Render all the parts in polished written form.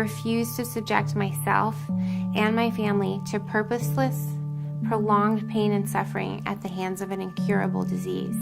refuse to subject myself and my family to purposeless, prolonged pain and suffering at the hands of an incurable disease.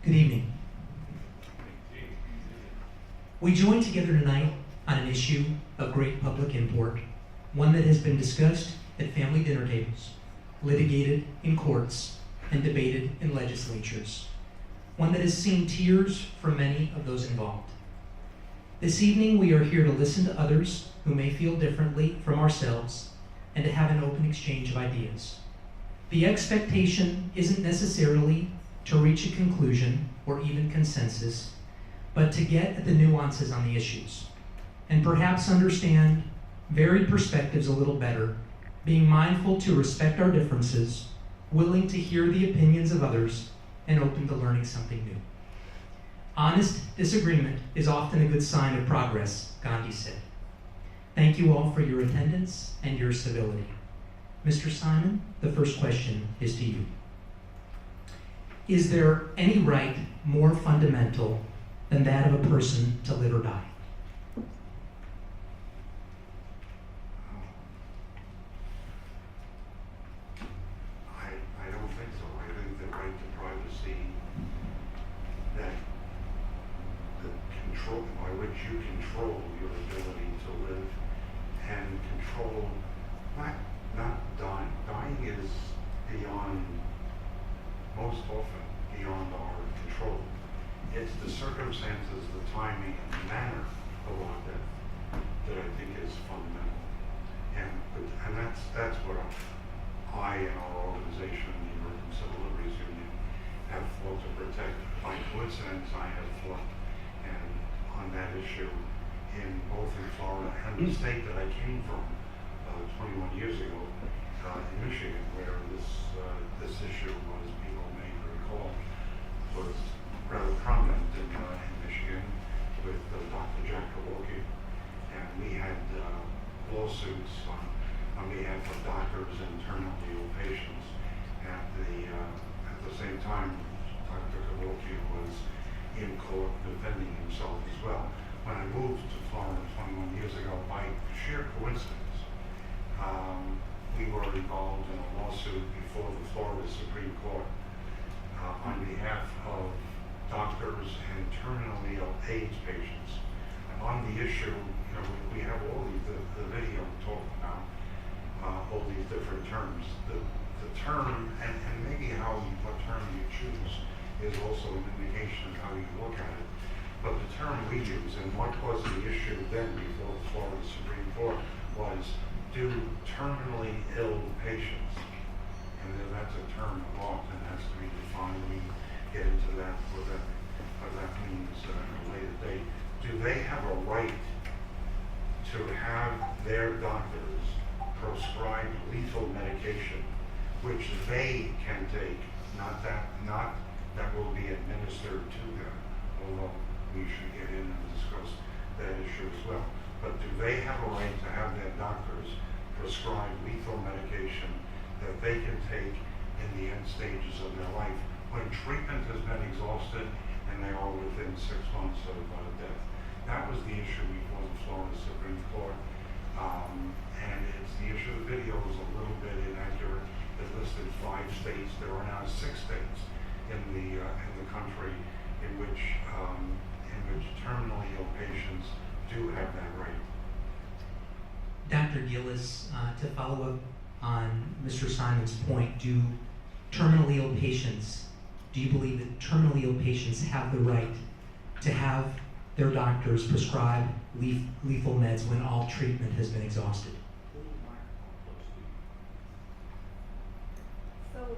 Good evening. We join together tonight on an issue of great public import, one that has been discussed at family dinner tables, litigated in courts, and debated in legislatures, one that has seen tears from many of those involved. This evening, we are here to listen to others who may feel differently from ourselves and to have an open exchange of ideas. The expectation isn't necessarily to reach a conclusion or even consensus, but to get at the nuances on the issues and perhaps understand varied perspectives a little better, being mindful to respect our differences, willing to hear the opinions of others, and open to learning something new. Honest disagreement is often a good sign of progress, Gandhi said. Thank you all for your attendance and your civility. Mr. Simon, the first question is to you. Is there any right more fundamental than that of a person to live or die? I don't think so. I think the right to privacy, that the control by which you control your ability to live and control not dying. Dying is beyond, most often beyond our control. It's the circumstances, the timing, and the manner of our death that I think is fundamental. And that's what I and our organization, the American Civil Liberties Union, have fought to protect. By coincidence, I have fought on that issue both in Florida and the state that I came from 21 years ago, in Michigan, where this issue was, people may recall, was rather prominent in Michigan with Dr. Jack Kowalski, and we had lawsuits on behalf of doctors and terminally ill patients. At the same time, Dr. Kowalski was in court defending himself as well. When I moved to Florida 21 years ago, by sheer coincidence, we were involved in a lawsuit before the Florida Supreme Court on behalf of doctors and terminally ill AIDS patients. And on the issue, we have all the video talking about all these different terms. The term, and maybe what term you choose is also an indication of how you look at it. But the term we use, and what was the issue then before the Florida Supreme Court, was do terminally ill patients, and then that's a term of art and has to be defined. We get into that, what that means at a later date. Do they have a right to have their doctors prescribe lethal medication, which they can take, not that will be administered to them, although we should get in and discuss that issue as well. But do they have a right to have their doctors prescribe lethal medication that they can take in the end stages of their life when treatment has been exhausted and they are within 6 months of death? That was the issue before the Florida Supreme Court. And it's the issue. The video is a little bit inaccurate. It listed 5 states. There are now 6 states in the country in which terminally ill patients do have that right. Dr. Gillis, to follow up on Mr. Simon's point, do you believe that terminally ill patients have the right to have their doctors prescribe lethal meds when all treatment has been exhausted? So,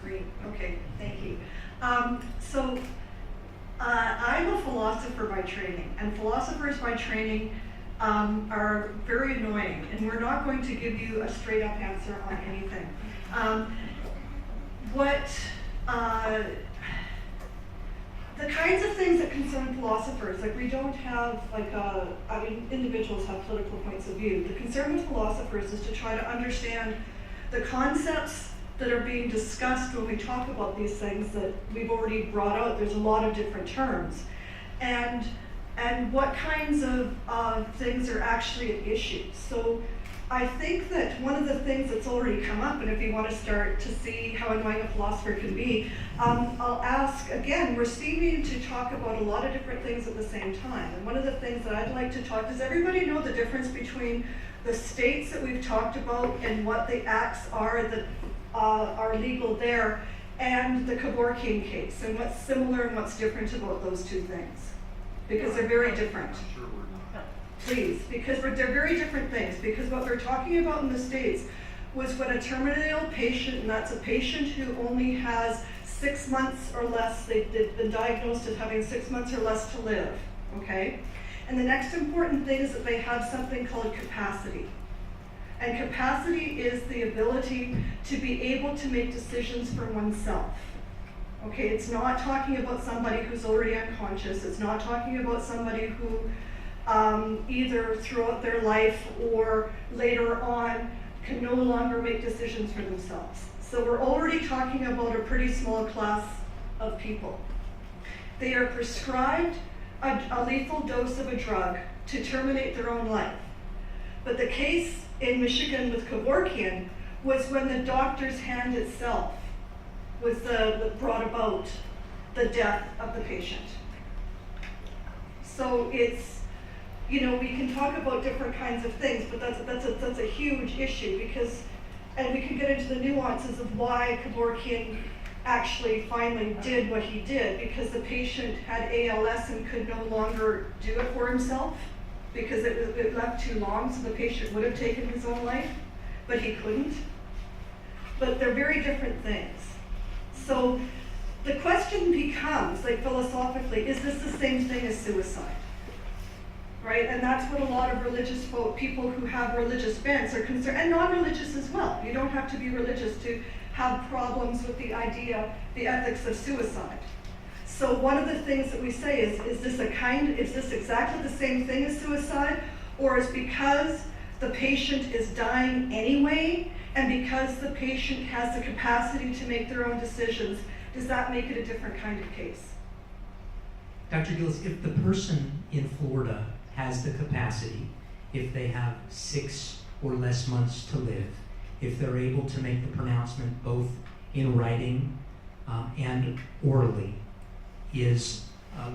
green. Okay, thank you. I'm a philosopher by training, and philosophers by training are very annoying, and we're not going to give you a straight up answer on anything. The kinds of things that concern philosophers, like we don't have individuals have political points of view. The concern with philosophers is to try to understand the concepts that are being discussed when we talk about these things that we've already brought out. There's a lot of different terms. And what kinds of things are actually at issue. So I think that one of the things that's already come up, and if you want to start to see how annoying a philosopher can be, I'll ask, again, we're speaking to talk about a lot of different things at the same time. And one of the things that I'd like to talk, does everybody know the difference between the states that we've talked about and what the acts are that are legal there, and the Kevorkian case, and what's similar and what's different about those two things? Because they're very different. I'm sure we're not. Please, because they're very different things. Because what we're talking about in the States was when a terminally ill patient, and that's a patient who only has 6 months or less, they've been diagnosed as having 6 months or less to live, okay? And the next important thing is that they have something called capacity. And capacity is the ability to be able to make decisions for oneself. Okay, it's not talking about somebody who's already unconscious. It's not talking about somebody who either throughout their life or later on can no longer make decisions for themselves. So we're already talking about a pretty small class of people. They are prescribed a lethal dose of a drug to terminate their own life. But the case in Michigan with Kevorkian was when the doctor's hand itself was that brought about the death of the patient. So it's, we can talk about different kinds of things, but that's a huge issue because, and we can get into the nuances of why Kevorkian actually finally did what he did, because the patient had ALS and could no longer do it for himself because it left too long, so the patient would have taken his own life, but he couldn't. But they're very different things. So the question becomes, like philosophically, is this the same thing as suicide? Right? And that's what a lot of religious people who have religious bents are concerned, and non-religious as well. You don't have to be religious to have problems with the idea, the ethics of suicide. So one of the things that we say is this exactly the same thing as suicide, or is because the patient is dying anyway, and because the patient has the capacity to make their own decisions, does that make it a different kind of case? Dr. Gillis, if the person in Florida has the capacity, if they have 6 or less months to live, if they're able to make the pronouncement both in writing and orally, is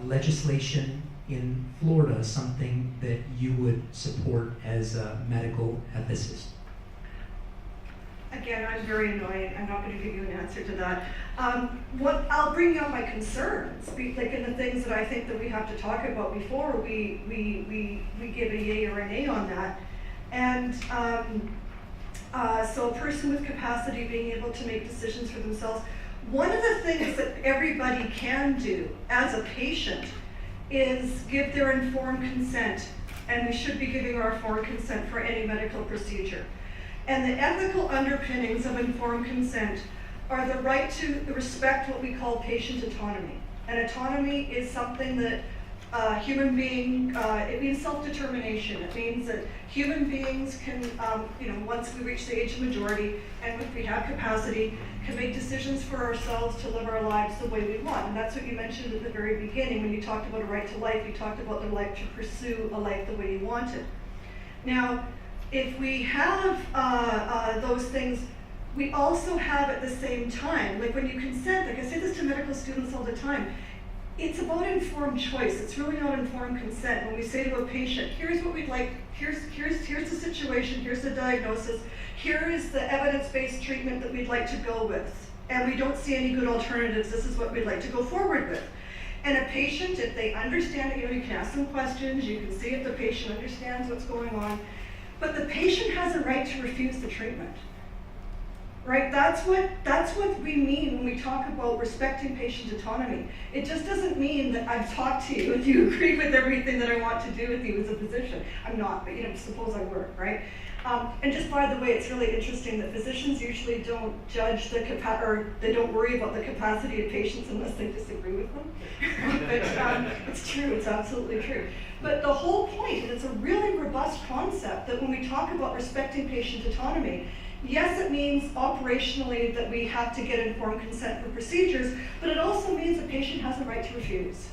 legislation in Florida something that you would support as a medical ethicist? Again, I'm very annoying. I'm not going to give you an answer to that. I'll bring up my concerns, like in the things that I think that we have to talk about before we give a yay or a nay on that. And so a person with capacity being able to make decisions for themselves. One of the things that everybody can do as a patient is give their informed consent, and we should be giving our informed consent for any medical procedure. And the ethical underpinnings of informed consent are the right to respect what we call patient autonomy. And autonomy is something that human being, it means self-determination. It means that human beings can, once we reach the age of majority, and if we have capacity, can make decisions for ourselves to live our lives the way we want. And that's what you mentioned at the very beginning when you talked about a right to life. You talked about the right to pursue a life the way you wanted. Now, if we have those things, We also have at the same time, like when you consent, like I say this to medical students all the time, it's about informed choice. It's really not informed consent. When we say to a patient, here's what we'd like, here's the situation, here's the diagnosis, here is the evidence-based treatment that we'd like to go with, and we don't see any good alternatives, this is what we'd like to go forward with. And a patient, if they understand it, you can ask them questions, you can see if the patient understands what's going on, but the patient has a right to refuse the treatment. Right? That's what we mean when we talk about respecting patient autonomy. It just doesn't mean that I've talked to you and you agree with everything that I want to do with you as a physician. I'm not, but suppose I were, right? And just by the way, it's really interesting that physicians usually don't judge or they don't worry about the capacity of patients unless they disagree with them. But it's true, it's absolutely true. But the whole point, and it's a really robust concept, that when we talk about respecting patient autonomy, yes, it means operationally that we have to get informed consent for procedures, but it also means the patient has a right to refuse,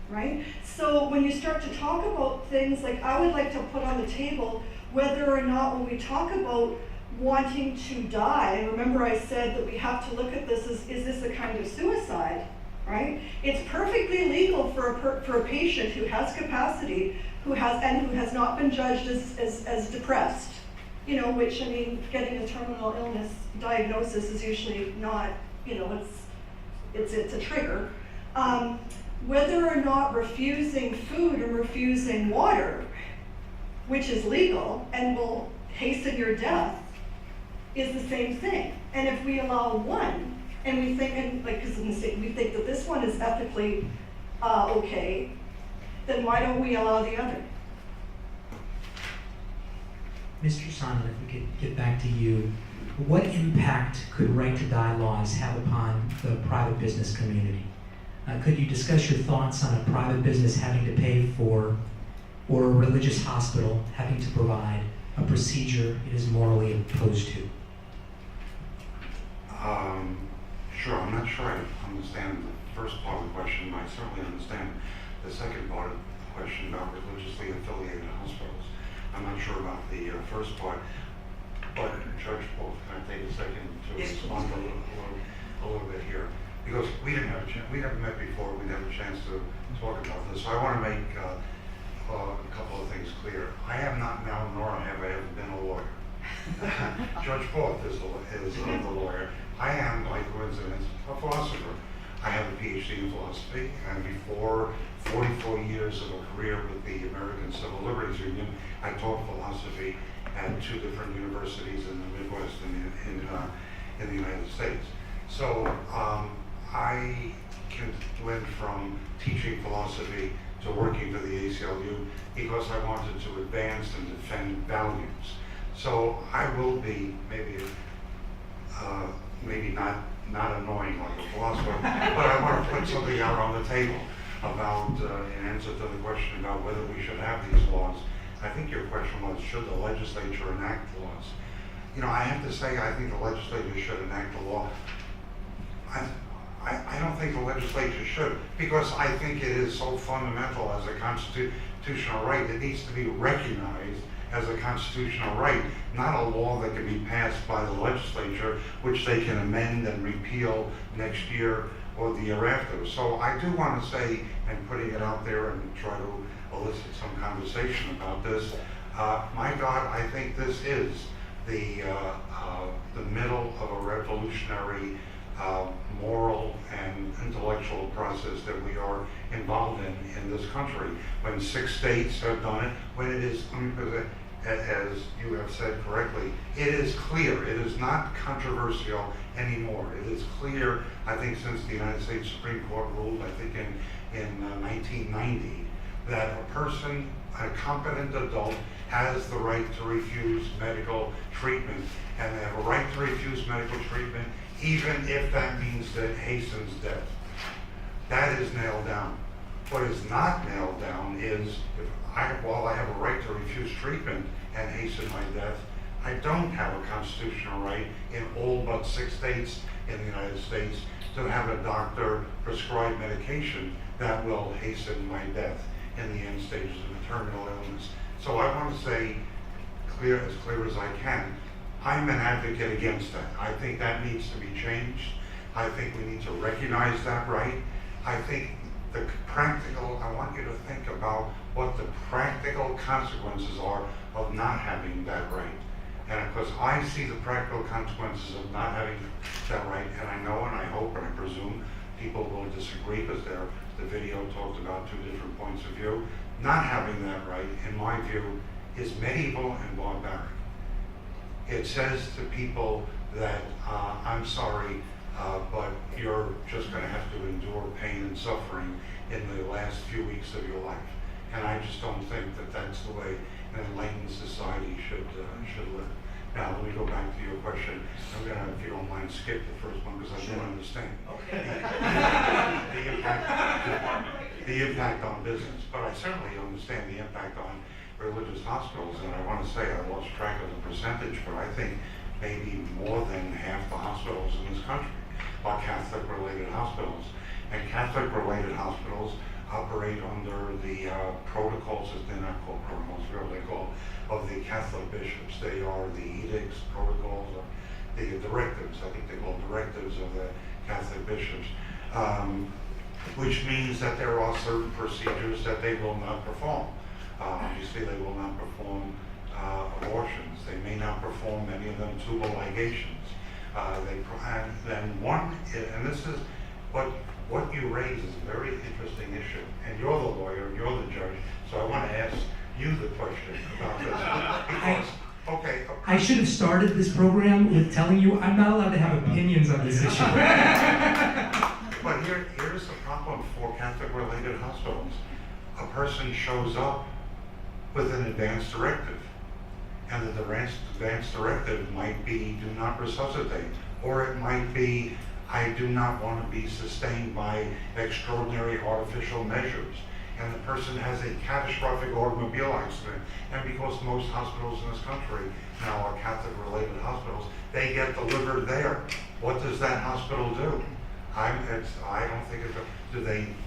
right? So when you start to talk about things like, I would like to put on the table whether or not when we talk about wanting to die, and remember I said that we have to look at this as, is this a kind of suicide, right? It's perfectly legal for a patient who has capacity, who has not been judged as depressed, which, getting a terminal illness diagnosis is usually not, it's a trigger. Whether or not refusing food or refusing water, which is legal and will hasten your death, is the same thing. And if we allow one, and we think, because we think that this one is ethically okay, then why don't we allow the other? Mr. Sondland, if we could get back to you, what impact could right to die laws have upon the private business community? Could you discuss your thoughts on a private business having to pay for, or a religious hospital having to provide a procedure it is morally opposed to? Sure, I'm not sure I understand the first part of the question, but I certainly understand the second part of the question about religiously affiliated hospitals. I'm not sure about the first part, but Judge Paul, can I take a second to respond a little bit here? Because we didn't have a chance, we haven't met before, we didn't have a chance to talk about this. So I want to make a couple of things clear. I have not now, nor have I ever been a lawyer. Judge Paul is the lawyer. I am, by coincidence, a philosopher. I have a PhD in philosophy, and before 44 years of a career with the American Civil Liberties Union, I taught philosophy at 2 different universities in the Midwest in the United States. So I went from teaching philosophy to working for the ACLU because I wanted to advance and defend values. So I will be maybe not annoying like a philosopher, but I want to put something out on the table about, in answer to the question about whether we should have these laws. I think your question was, should the legislature enact laws? I have to say, I think the legislature should enact a law. I don't think the legislature should, because I think it is so fundamental as a constitutional right. It needs to be recognized as a constitutional right, not a law that can be passed by the legislature, which they can amend and repeal next year or the year after. So I do want to say, and putting it out there and try to elicit some conversation about this, my God, I think this is the middle of a revolutionary moral and intellectual process that we are involved in this country. When 6 states have done it, when it is, as you have said correctly, it is clear, it is not controversial anymore. It is clear, I think, since the United States Supreme Court ruled, I think in 1990, that a person, a competent adult, has the right to refuse medical treatment, and they have a right to refuse medical treatment even if that means that it hastens death. That is nailed down. What is not nailed down is, while I have a right to refuse treatment and hasten my death, I don't have a constitutional right in all but 6 states in the United States to have a doctor prescribe medication that will hasten my death in the end stages of a terminal illness. So I want to say, as clear as I can, I'm an advocate against that. I think that needs to be changed. I think we need to recognize that right. I think I want you to think about what the practical consequences are of not having that right. And of course, I see the practical consequences of not having that right, and I know and I hope and I presume people will disagree because the video talked about two different points of view. Not having that right, in my view, is medieval and barbaric. It says to people that, I'm sorry, but you're just going to have to endure pain and suffering in the last few weeks of your life. And I just don't think that that's the way an enlightened society should live. Now, let me go back to your question. I'm going to, if you don't mind, skip the first one because I don't understand. Okay. The impact on business. But I certainly understand the impact on religious hospitals, and I want to say I lost track of the percentage, but I think maybe more than half the hospitals in this country are Catholic-related hospitals. And Catholic-related hospitals operate under the protocols, as they're not called protocols, what are they called, of the Catholic bishops. They are the edicts, protocols, or the directives, I think they're called directives of the Catholic bishops, which means that there are certain procedures that they will not perform. Obviously, they will not perform abortions. They may not perform many of them tubal ligations. And this is what you raise is a very interesting issue. And you're the lawyer, and you're the judge, so I want to ask you the question about this. Because, I should have started this program with telling you I'm not allowed to have opinions on this issue. But here's the problem for Catholic-related hospitals. A person shows up with an advance directive, and the advance directive might be do not resuscitate, or it might be I do not want to be sustained by extraordinary artificial measures. And the person has a catastrophic automobile accident, and because most hospitals in this country now are Catholic-related hospitals, they get delivered there. What does that hospital do? I don't think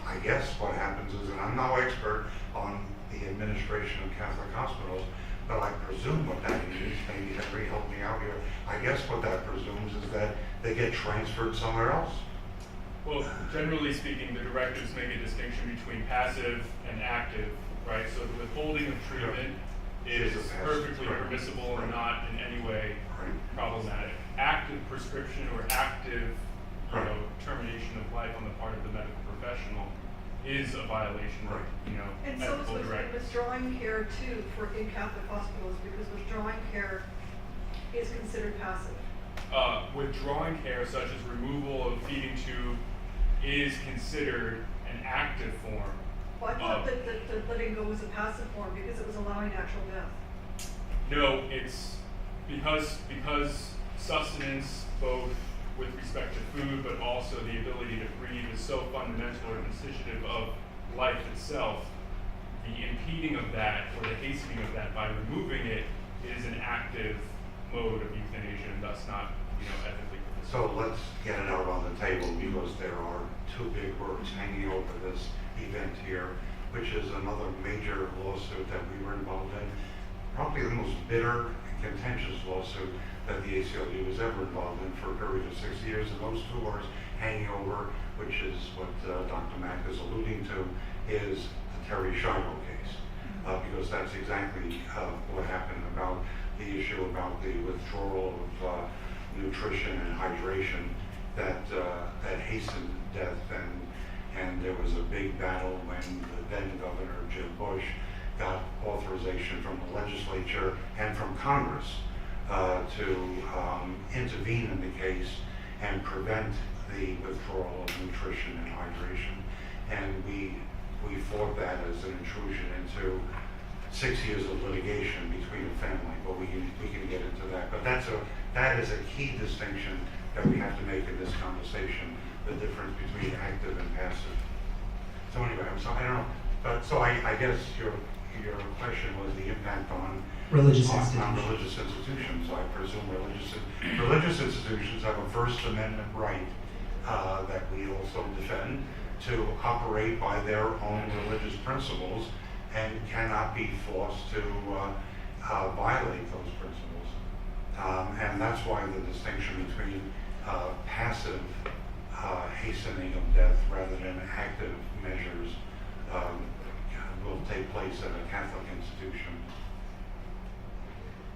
I guess what happens is, and I'm no expert on the administration of Catholic hospitals, but I presume what that means, maybe Henry help me out here, I guess what that presumes is that they get transferred somewhere else. Well, generally speaking, the directives make a distinction between passive and active, right? So the withholding of treatment is perfectly permissible and not in any way problematic. Active prescription or active termination of life on the part of the medical professional is a violation of And so medical is directives. withdrawing care too in Catholic hospitals, because withdrawing care is considered passive. Withdrawing care, such as removal of feeding tube, is considered an active form. Well, I thought that letting go was a passive form because it was allowing natural death. No, it's because sustenance, both with respect to food, but also the ability to breathe, is so fundamental or constitutive of life itself. The impeding of that or the hastening of that by removing it is an active mode of euthanasia, and thus not, ethically permissible. So let's get it out on the table, because there are two big words hanging over this event here, which is another major lawsuit that we were involved in, probably the most bitter and contentious lawsuit that the ACLU was ever involved in for a period of 6 years, and those two words hanging over, which is what Dr. Mack is alluding to, is the Terry Schiavo case, because that's exactly what happened about the issue about the withdrawal of nutrition and hydration that hastened death, and there was a big battle when the then Governor Jim Bush got authorization from the legislature and from Congress to intervene in the case and prevent the withdrawal of nutrition and hydration. And we fought that as an intrusion into 6 years of litigation between a family, but we can get into that. But that is a key distinction that we have to make in this conversation, the difference between active and passive. So anyway, I don't know, but so I guess your question was the impact on Religious on institutions. religious institutions. I presume religious institutions have a First Amendment right that we also defend to operate by their own religious principles and cannot be forced to violate those principles. And distinction between passive hastening of death rather than active measures will take place at a Catholic institution.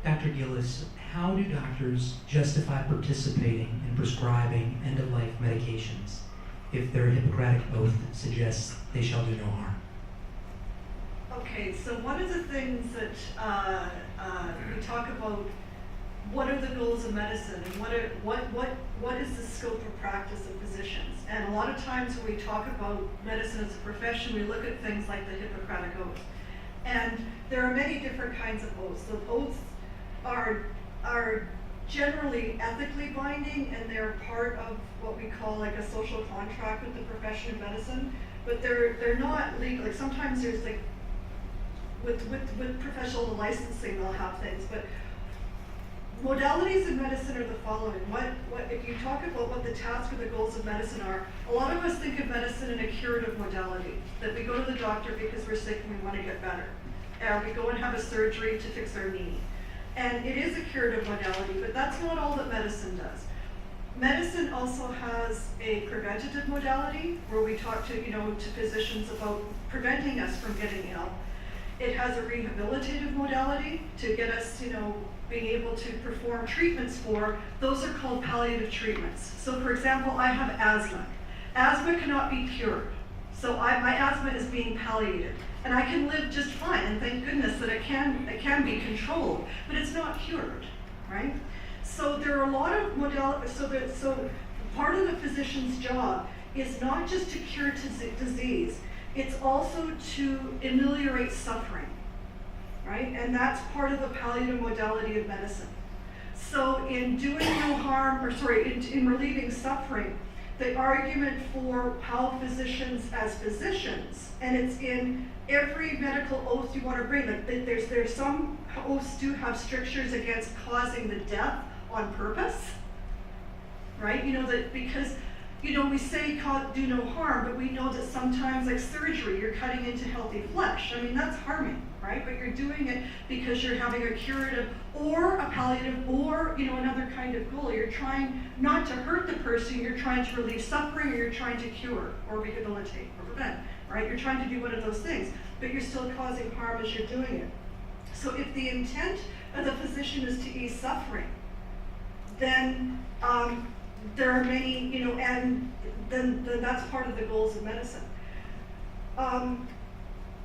Dr. Gillis, how do doctors justify participating in prescribing end-of-life medications if their Hippocratic oath suggests they shall do no harm? Okay, so one of the things that we talk about, what are the goals of medicine, and what is the scope of practice of physicians? And a lot of times when we talk about medicine as a profession, we look at things like the Hippocratic oath. And there are many different kinds of oaths. The oaths are generally ethically binding, and they're part of what we call like a social contract with the profession of medicine, but they're not legal. Like sometimes there's like with professional licensing they'll have things, but modalities in medicine are the following. What if you talk about what the task or the goals of medicine are, a lot of us think of medicine in a curative modality, that we go to the doctor because we're sick and we want to get better. Or we go and have a surgery to fix our knee. And it is a curative modality, but that's not all that medicine does. Medicine also has a preventative modality where we talk to physicians about preventing us from getting ill. It has a rehabilitative modality to get us, being able to perform treatments for. Those are called palliative treatments. So for example, I have asthma. Asthma cannot be cured. So my asthma is being palliated. And I can live just fine, and thank goodness that it can be controlled, but it's not cured, right? So there are a lot of modalities. So part of the physician's job is not just to cure disease, it's also to ameliorate suffering, right? And that's part of the palliative modality of medicine. So in doing no harm, in relieving suffering, the argument for how physicians as physicians, and it's in every medical oath you want to bring, like there's some oaths do have strictures against causing the death on purpose, right? That because we say do no harm, but we know that sometimes, like surgery, you're cutting into healthy flesh. I mean, that's harming, right? But you're doing it because you're having a curative or a palliative or, another kind of goal. You're trying not to hurt the person, you're trying to relieve suffering, or you're trying to cure or rehabilitate or prevent, right? You're trying to do one of those things, but you're still causing harm as you're doing it. So if the intent of the physician is to ease suffering, then there are many, and then that's part of the goals of medicine.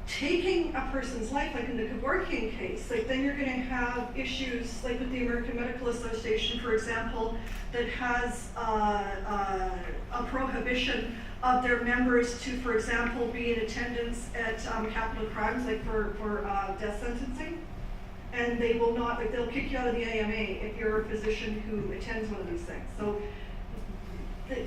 Taking a person's life, like in the Kevorkian case, like then you're going to have issues like with the American Medical Association, for example, that has a prohibition of their members to, for example, be in attendance at capital crimes, like for death sentencing. And they will not, like they'll kick you out of the AMA if you're a physician who attends one of these things. So,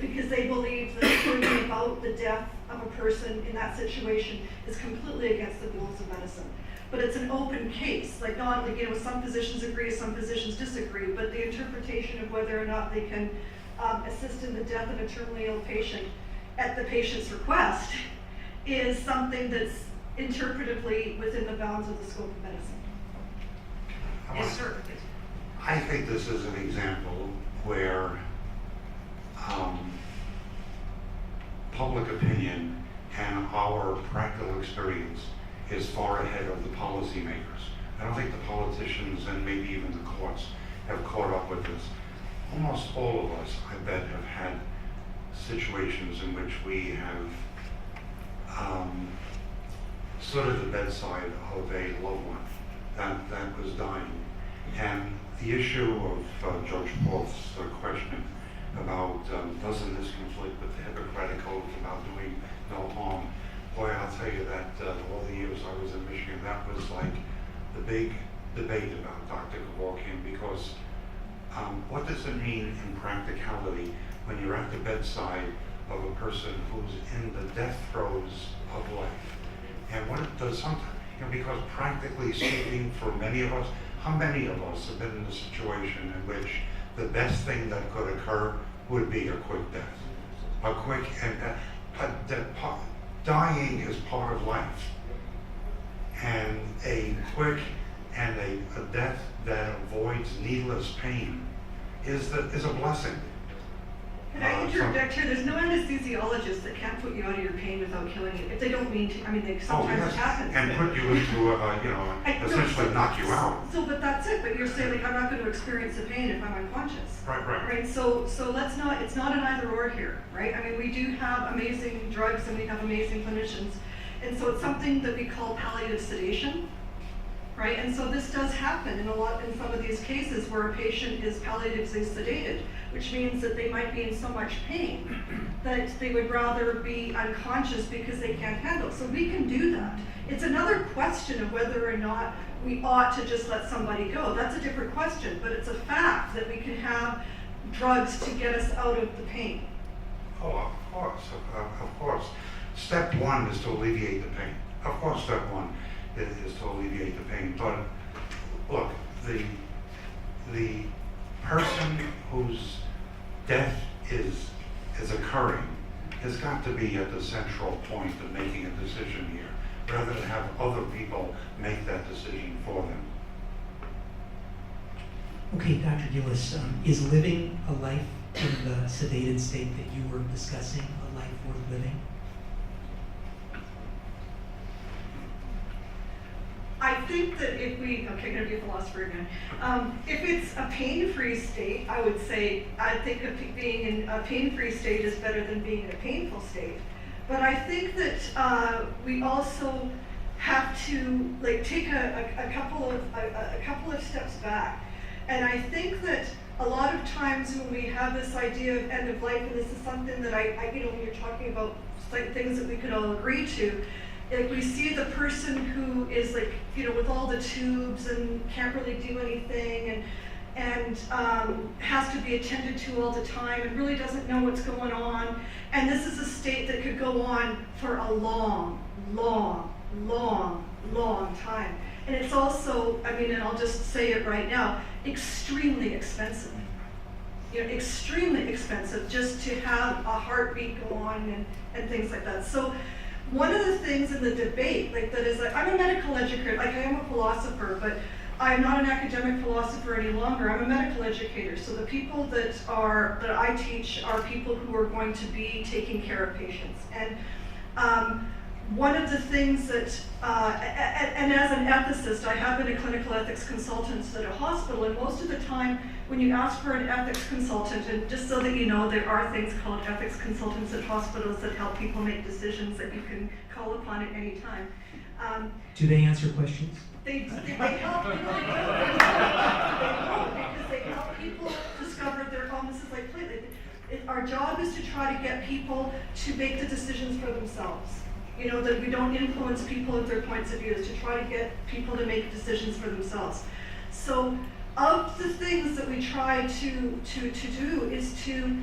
because they believe that bringing about the death of a person in that situation is completely against the goals of medicine. But it's an open case, like not like some physicians agree, some physicians disagree, but the interpretation of whether or not they can assist in the death of a terminally ill patient at the patient's request is something that's interpretively within the bounds of the scope of medicine. Yes, sir. I think this is an example where public opinion and our practical experience is far ahead of the policymakers. I don't think the politicians and maybe even the courts have caught up with this. Almost all of us, I bet, have had situations in which we have stood at the bedside of a loved one that was dying. And the issue of Judge Paul's question about doesn't this conflict with the Hippocratic Oath about doing no harm? Boy, I'll tell you that all the years I was in Michigan, that was like the big debate about Dr. Kevorkian, because what does it mean in practicality when you're at the bedside of a person who's in the death throes of life? And what it does sometimes, because practically speaking, for many of us, how many of us have been in a situation in which the best thing that could occur would be a quick death? A quick and dying is part of life, and a quick and a death that avoids needless pain is a blessing. Can I interject here? There's no anesthesiologist that can't put you out of your pain without killing you, if they don't mean to. I mean, sometimes it happens. And put you into essentially knock you out. So, but that's it. But you're saying, like, I'm not going to experience the pain if I'm unconscious. Right. So let's not. It's not an either or here, right? I mean, we do have amazing drugs and we have amazing clinicians, and so it's something that we call palliative sedation, right? And so this does happen in some of these cases where a patient is palliatively sedated, which means that they might be in so much pain that they would rather be unconscious because they can't handle it. So we can do that. It's another question of whether or not we ought to just let somebody go. That's a different question, but it's a fact that we can have drugs to get us out of the pain. Oh, of course. Step one is to alleviate the pain. Of course, step one is to alleviate the pain. But look, the person whose death is occurring has got to be at the central point of making a decision here, rather than have other people make that decision for them. Okay, Dr. Gillis, is living a life in the sedated state that you were discussing a life worth living? I think that if we, okay, gonna be a philosopher again. If it's a pain-free state, I think being in a pain-free state is better than being in a painful state. But I think that we also have to take a couple of steps back. And I think that a lot of times when we have this idea of end of life, and this is something that when you're talking about things that we could all agree to, like we see the person who is with all the tubes and can't really do anything and has to be attended to all the time and really doesn't know what's going on. And this is a state that could go on for a long time. And it's also, and I'll just say it right now, extremely expensive. Extremely expensive just to have a heartbeat go on and things like that. So one of the things in the debate, I'm a medical educator, I am a philosopher, but I'm not an academic philosopher any longer. I'm a medical educator. So the people that I teach are people who are going to be taking care of patients. And one of the things that, and as an ethicist, I have been a clinical ethics consultant at a hospital, and most of the time when you ask for an ethics consultant, and just so that you know, there are things called ethics consultants at hospitals that help people make decisions that you can call upon at any time. Do they answer questions? They help people. Because they help people discover their own. This is our job is to try to get people to make the decisions for themselves. That we don't influence people with their points of view, is to try to get people to make decisions for themselves. So of the things that we try to do is to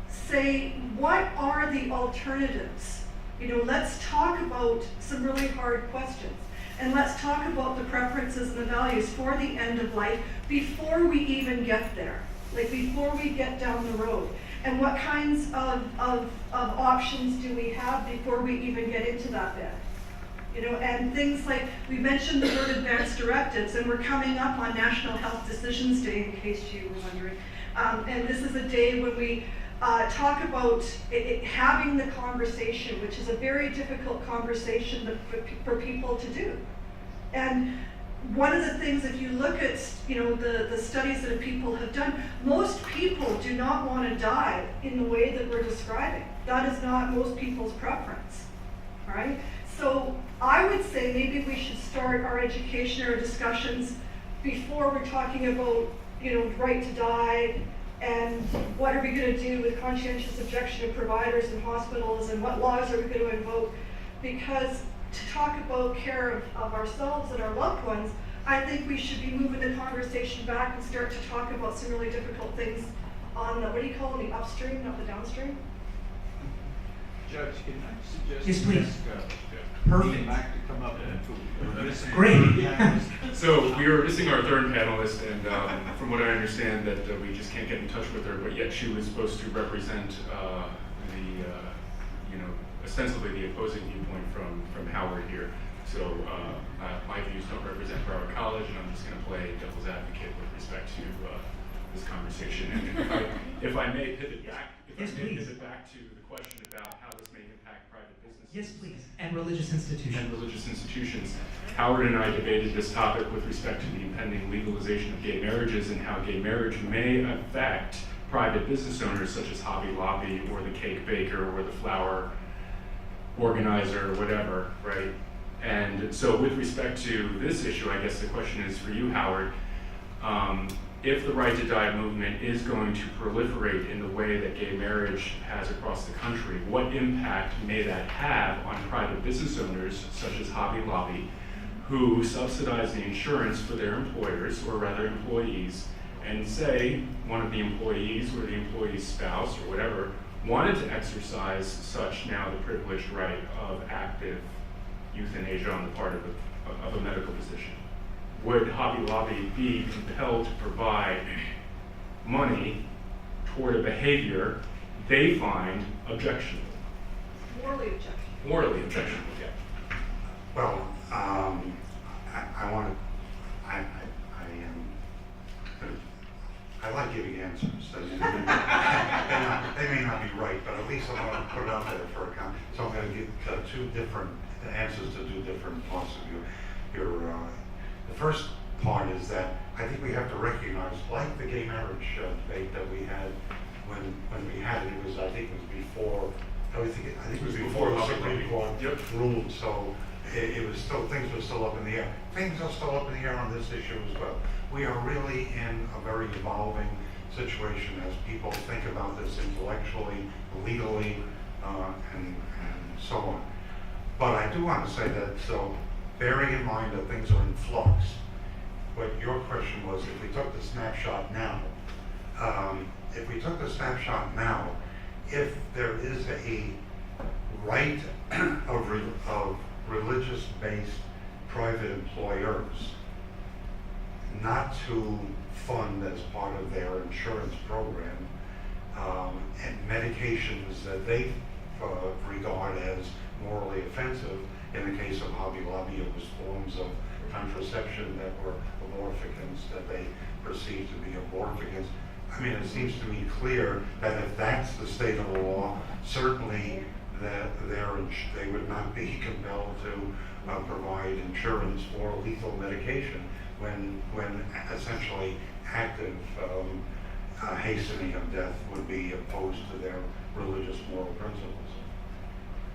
say, what are the alternatives? Let's talk about some really hard questions. And let's talk about the preferences and the values for the end of life before we even get there, before we get down the road. And what kinds of options do we have before we even get into that bed? And things like, we mentioned the word advanced directives, and we're coming up on National Health Decisions Day, in case you were wondering. And this is a day when we talk about having the conversation, which is a very difficult conversation for people to do. And one of the things, if you look at the studies that people have done, most people do not want to die in the way that we're describing. That is not most people's preference, right? So I would say maybe we should start our education or discussions before we're talking about right to die, and what are we going to do with conscientious objection of providers in hospitals, and what laws are we going to invoke? Because to talk about care of ourselves and our loved ones, I think we should be moving the conversation back and start to talk about some really difficult things on the, what do you call them, the upstream, not the downstream? Judge, can I suggest Yes, please. Perfect. Mac to come up and Great. So we were missing our third panelist, and from what I understand, that we just can't get in touch with her. But yet she was supposed to represent ostensibly the opposing viewpoint from Howard here. So my views don't represent Broward College, and I'm just going to play devil's advocate with respect to the this conversation. And if I may pivot back, Yes, please. pivot back to the question about how this may impact private businesses. Yes, please. And religious institutions. And religious institutions. Howard and I debated this topic with respect to the impending legalization of gay marriages and how gay marriage may affect private business owners such as Hobby Lobby or the cake baker or the flower organizer or whatever, right? And so with respect to this issue, I guess the question is for you, Howard, if the Right to Die movement is going to proliferate in the way that gay marriage has across the country, what impact may that have on private business owners such as Hobby Lobby, who subsidize the insurance for their employers, or rather employees, and say one of the employees or the employee's spouse or whatever wanted to exercise such now the privileged right of active euthanasia on the part of a medical physician? Would Hobby Lobby be compelled to provide money toward a behavior they find objectionable? Morally objectionable. Morally objectionable, yeah. Well, I like giving answers. They may not be right, but at least I want to put it out there for a comment. So I'm going to give two different answers to two different parts of your the first part is that I think we have to recognize, like the gay marriage debate that we had when we had it, I think it was before the Supreme Court ruled, so it was still, things were still up in the air. Things are still up in the air on this issue as well. We are really in a very evolving situation as people think about this intellectually, legally, and so on. But I do want to say that, so bearing in mind that things are in flux, what your question was, if we took the snapshot now, if there is a right of religious-based private employers not to fund as part of their insurance program and medications that they regard as morally offensive. In the case of Hobby Lobby, it was forms of contraception that were abortifacants that they perceived to be abortifacants. I mean, it seems to me clear that if that's the state of the law, certainly that they would not be compelled to provide insurance for lethal medication when essentially active hastening of death would be opposed to their religious moral principles.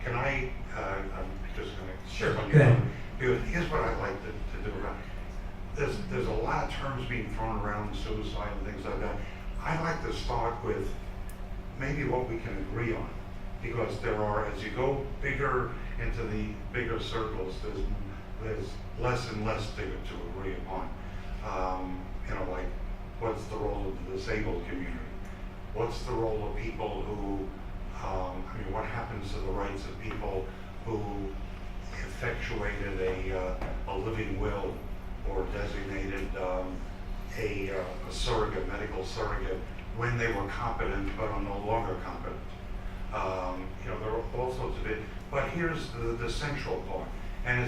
Can I'm just going to share on you. Because here's what I'd like to do around. There's a lot of terms being thrown around, suicide and things like that. I'd like to start with maybe what we can agree on. Because there are, as you go bigger into the bigger circles, there's less and less to agree upon. Like what's the role of the disabled community? What's the role of people who, what happens to the rights of people who effectuated a living will or designated a surrogate, medical surrogate, when they were competent but are no longer competent? There are all sorts of it. But here's the central part. And I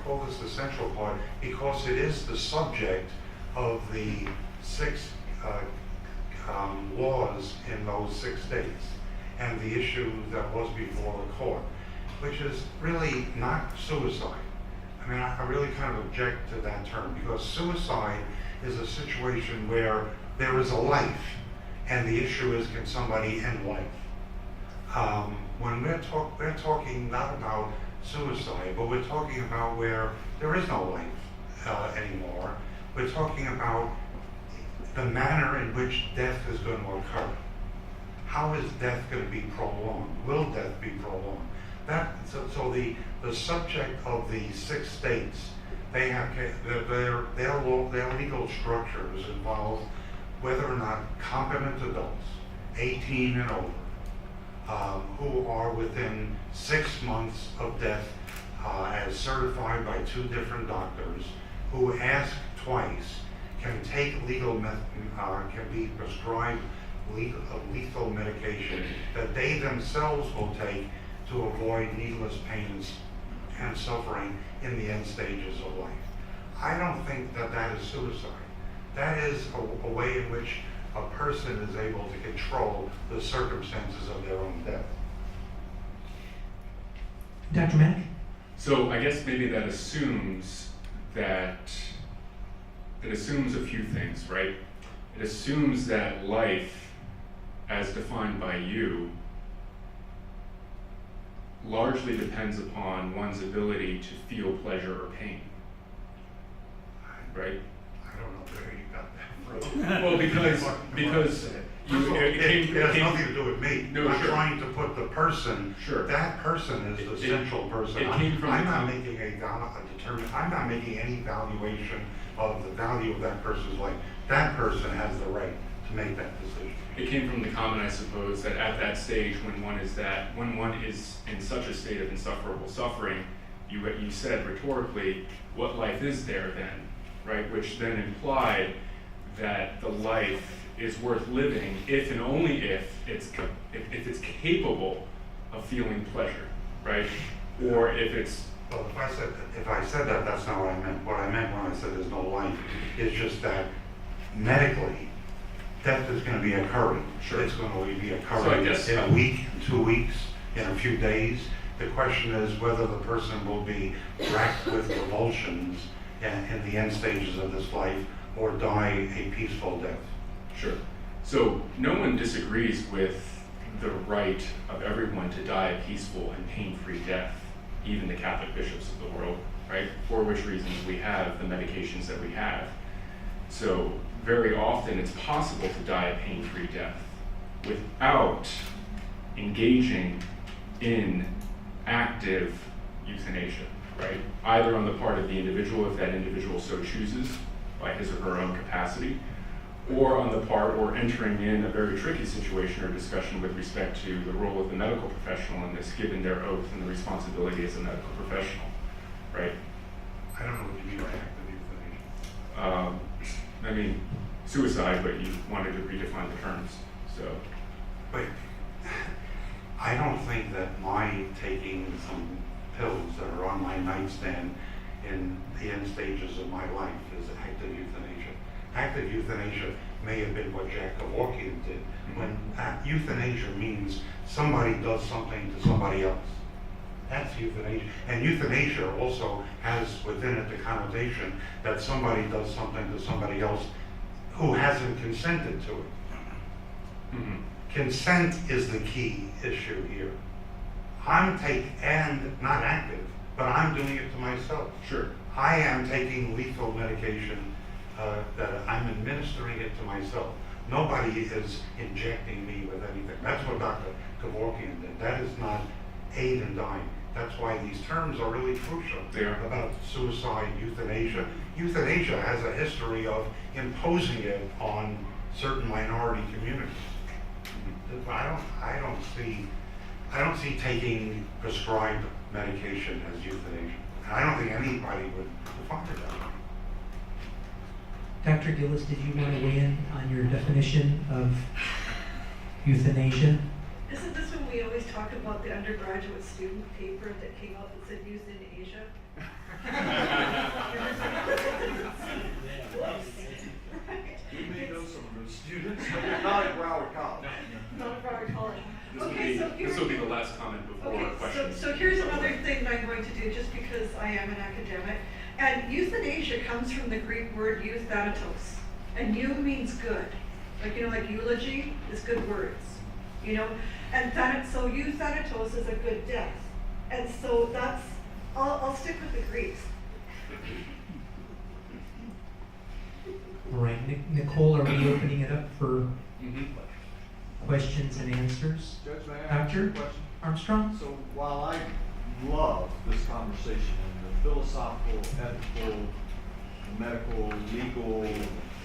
call this the central part because it is the subject of the 6 laws in those 6 states and the issue that was before the court, which is really not suicide. I really kind of object to that term because suicide is a situation where there is a life and the issue is, can somebody end life? When we're talking not about suicide, but we're talking about where there is no life anymore. We're talking about the manner in which death is going to occur. How is death going to be prolonged? Will death be prolonged? So the subject of the 6 states, they have their legal structures involve whether or not competent adults, 18 and over, who are within 6 months of death, as certified by 2 different doctors, who ask twice, can take can be prescribed lethal medication that they themselves will take to avoid needless pain and suffering in the end stages of life. I don't think that is suicide. That is a way in which a person is able to control the circumstances of their own death. Dr. Mack? So I guess maybe that assumes a few things, right? It assumes that life, as defined by you, largely depends upon one's ability to feel pleasure or pain, right? I don't know where you got that from. Well, because it has nothing to do with me. No, I'm sure. trying to put the person. Sure. That person is the central person. it came from I'm the not making I'm not making any valuation of the value of that person's life. That person has the right to make that decision. It came from the comment, I suppose, that at that stage when one is in such a state of insufferable suffering, you said rhetorically, what life is there then, right? Which then implied that the life is worth living if and only if it's capable of feeling pleasure, right? Or if it's Well, if I said that, that's not what I meant. What I meant when I said there's no life is just that medically, death is going to be occurring. Sure. It's going to be So I occurring guess- in a week, 2 weeks, in a few days. The question is whether the person will be racked with revulsions in the end stages of this life or die a peaceful death. Sure. So no one disagrees with the right of everyone to die a peaceful and pain-free death, even the Catholic bishops of the world, right? For which reasons we have the medications that we have. So very often it's possible to die a pain-free death without engaging in active euthanasia, right? Either on the part of the individual, if that individual so chooses, by his or her own capacity, or on the part, or entering in a very tricky situation or discussion with respect to the role of the medical professional in this, given their oath and the responsibility as a medical professional, right? I don't know what you mean by active euthanasia. I mean, suicide, but you wanted to redefine the terms, so. But I don't think that my taking some pills that are on my nightstand in the end stages of my life is active euthanasia. Active euthanasia may have been what Jack Kevorkian did. When euthanasia means somebody does something to somebody else. That's euthanasia. And euthanasia also has within it the connotation that somebody does something to somebody else who hasn't consented to it. Mm-hmm. Consent is the key issue here. And not active, but I'm doing it to myself. Sure. I am taking lethal medication that I'm administering it to myself. Nobody is injecting me with anything. That's what Dr. Kevorkian did. That is not aid in dying. That's why these terms are really crucial. They are. About suicide, euthanasia. Euthanasia has a history of imposing it on certain minority communities. I don't see taking prescribed medication as euthanasia. And I don't think anybody would define it that way. Dr. Gillis, did you want to weigh in on your definition of euthanasia? Isn't this when we always talk about the undergraduate student paper that came out that said euthanasia? We may know some of those students, but not at Broward College. Not at Broward College. This Okay, so here's, will be the last comment before okay, questions. so here's another thing that I'm going to do, just because I am an academic. And euthanasia comes from the Greek word euthanatos. And eu means good. Like, like eulogy is good words. And so euthanatos is a good death. And so I'll stick with the Greeks. All right, Nicole, are we opening it up for Mhm. questions and answers? Judge, may I ask you a Doctor question? Armstrong? So while I love this conversation and the philosophical, ethical, medical, legal,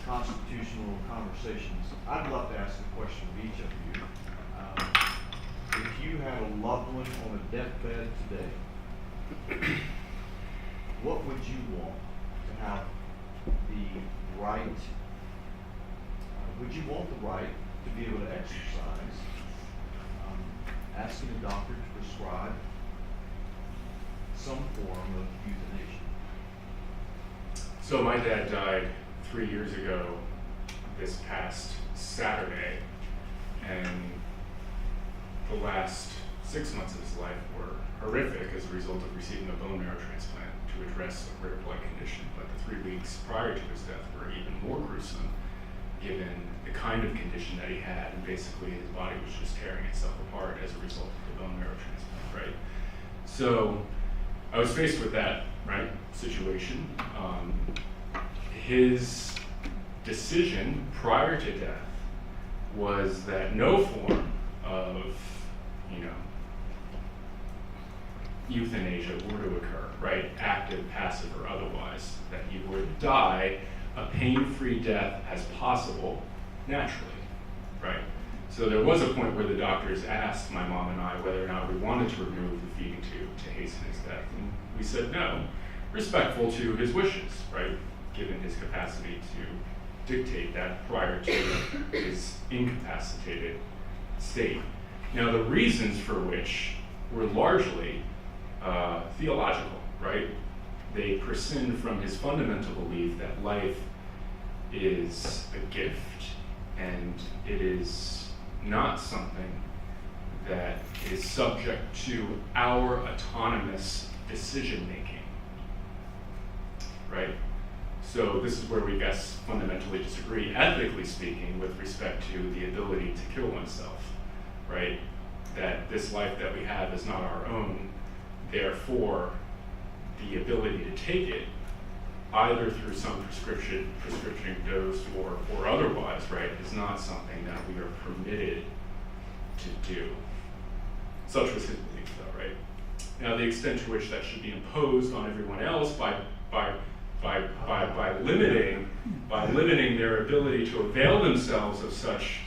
constitutional conversations, I'd love to ask a question of each of you. If you had a loved one on a deathbed today, what would you want to have the right, would you want the right to be able to exercise, asking a doctor to prescribe some form of euthanasia? So my dad died 3 years ago this past Saturday, and the last 6 months of his life were horrific as a result of receiving a bone marrow transplant to address a rare blood condition. But the 3 weeks prior to his death were even more gruesome, given the kind of condition that he had, and basically his body was just tearing itself apart as a result of the bone marrow transplant, right? So I was faced with that, right, situation. His decision prior to death was that no form of, euthanasia were to occur, right, active, passive, or otherwise, that he would die a pain-free death as possible naturally, right? So there was a point where the doctors asked my mom and I whether or not we wanted to remove the feeding tube to hasten his death, and we said no, respectful to his wishes, right, given his capacity to dictate that prior to his incapacitated state. Now, the reasons for which were largely theological, right? They prescind from his fundamental belief that life is a gift and it is not something that is subject to our autonomous decision-making, right? So this is where we guess fundamentally disagree, ethically speaking, with respect to the ability to kill oneself, right? That this life that we have is not our own, therefore the ability to take it, either through some prescription dose or otherwise, right, is not something that we are permitted to do. Such was his belief, though, right? Now, the extent to which that should be imposed on everyone else by limiting their ability to avail themselves of such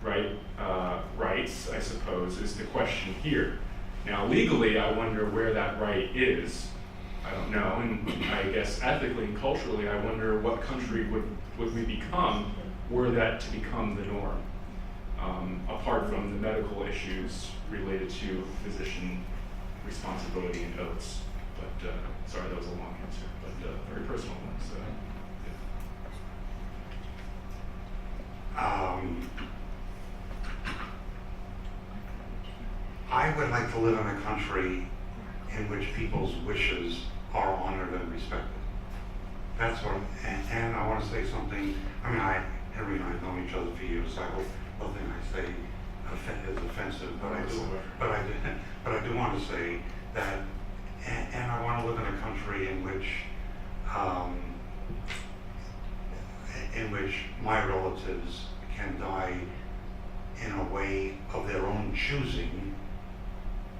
rights, I suppose, is the question here. Now, legally, I wonder where that right is. I don't know, and I guess ethically and culturally, I wonder what country would we become were that to become the norm, apart from the medical issues related to physician responsibility and oaths. But sorry, that was a long answer, but very personal one. So. I would like to live in a country in which people's wishes are honored and respected. That's what, and I want to say something. I mean, Henry and I have known each other for years, so I hope nothing I say is offensive. But I do want to say that, and I want to live in a country in which my relatives can die in a way of their own choosing,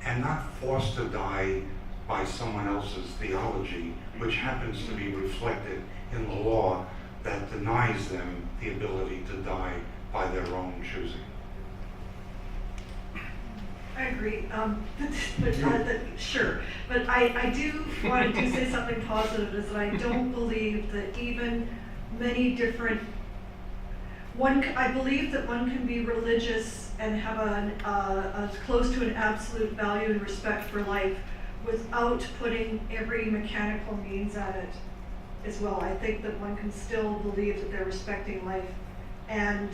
and not forced to die by someone else's theology, which happens to be reflected in the law that denies them the ability to die by their own choosing. I agree, sure, but I do want to say something positive, is that I don't believe that even many different, I believe that one can be religious and have a close to an absolute value and respect for life without putting every mechanical means at it as well. I think that one can still believe that they're respecting life and